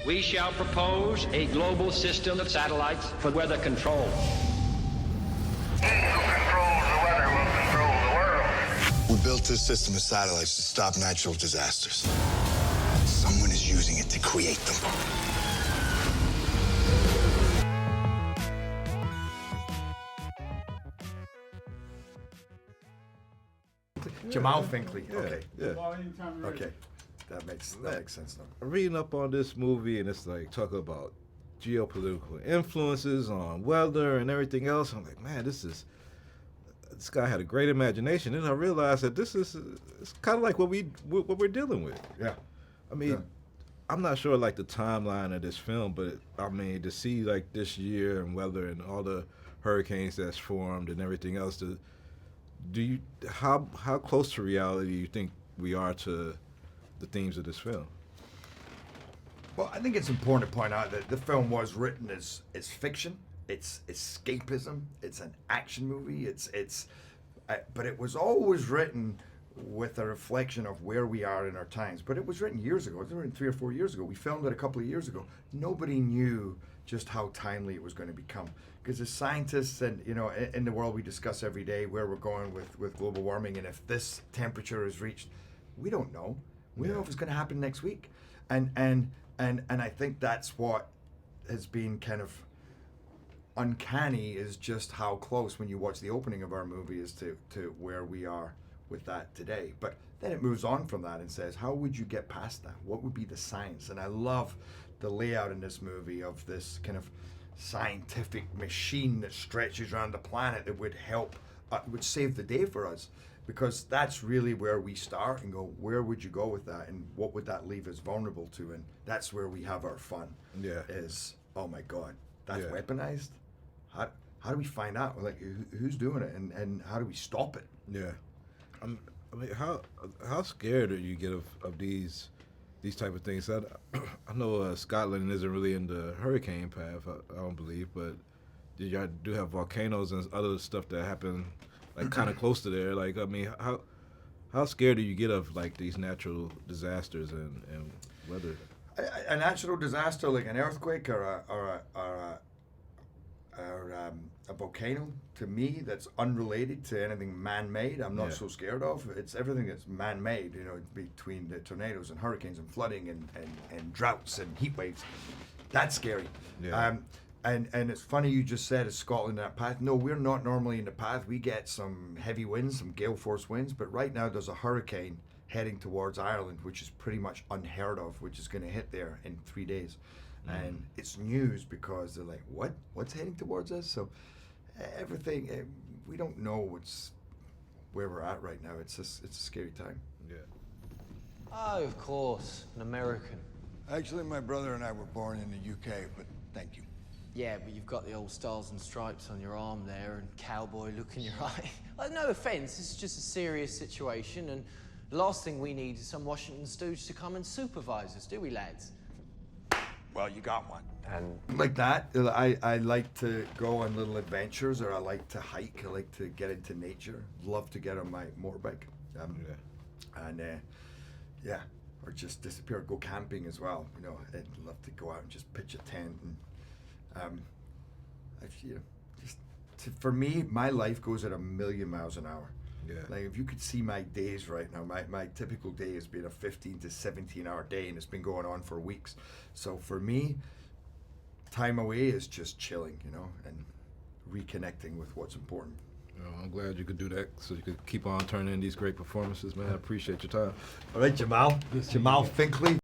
We shall propose a global system of satellites for weather control. He who controls the weather will control the world. We built this system of satellites to stop natural disasters. Someone is using it to create them. Jamal Finkley. Yeah, Okay. yeah. Okay. That makes sense now. I'm reading up on this movie, and it's like talking about geopolitical influences on weather and everything else. I'm like, man, this guy had a great imagination. And I realized that it's kind of like what we're dealing with. Yeah. I mean, I'm not sure like the timeline of this film, but I mean to see like this year and weather and all the hurricanes that's formed and everything else. How close to reality do you think we are to the themes of this film? Well, I think it's important to point out that the film was written as fiction. It's escapism. It's an action movie. But it was always written with a reflection of where we are in our times. But it was written years ago. It was written 3 or 4 years ago. We filmed it a couple of years ago. Nobody knew just how timely it was going to become. Because as scientists and, in the world we discuss every day where we're going with global warming, and if this temperature is reached, we don't know. We don't know if it's going to happen next week. And I think that's what has been kind of uncanny, is just how close when you watch the opening of our movie is to where we are with that today. But then it moves on from that and says, how would you get past that? What would be the science? And I love the layout in this movie of this kind of scientific machine that stretches around the planet that would help, would save the day for us. Because that's really where we start and go, where would you go with that? And what would that leave us vulnerable to? And that's where we have our fun. Yeah. Is, oh my God, that's weaponized? How do we find out? Like, who's doing it? And how do we stop it? Yeah. I mean, how scared do you get of these type of things? I know Scotland isn't really in the hurricane path, I don't believe, but y'all do have volcanoes and other stuff that happen like kind of close to there. Like, I mean, how scared do you get of like these natural disasters and weather? A natural disaster like an earthquake or a volcano, to me, that's unrelated to anything man-made, I'm not so scared of. It's everything that's man-made, between the tornadoes and hurricanes and flooding and droughts and heat waves. That's scary. Yeah. And it's funny you just said, is Scotland in that path? No, we're not normally in the path. We get some heavy winds, some gale force winds, but right now there's a hurricane heading towards Ireland, which is pretty much unheard of, which is going to hit there in 3 days. And it's news because they're like, what's heading towards us? So everything, we don't know where we're at right now. It's a scary time. Yeah. Oh, of course, an American. Actually, my brother and I were born in the UK, but thank you. Yeah, but you've got the old stars and stripes on your arm there and cowboy look in your eye. No offense, this is just a serious situation, and the last thing we need is some Washington stooge to come and supervise us, do we, lads? Well, you got one. And like that, I like to go on little adventures, or I like to hike. I like to get into nature. Love to get on my motorbike. Or just disappear, go camping as well. I'd love to go out and just pitch a tent. And for me, my life goes at 1,000,000 miles an hour. Yeah. Like, if you could see my days right now, my typical day has been a 15 to 17 hour day, and it's been going on for weeks. So for me, time away is just chilling, and reconnecting with what's important. I'm glad you could do that, so you could keep on turning in these great performances, man. I appreciate your time. All right, Jamal Finkley.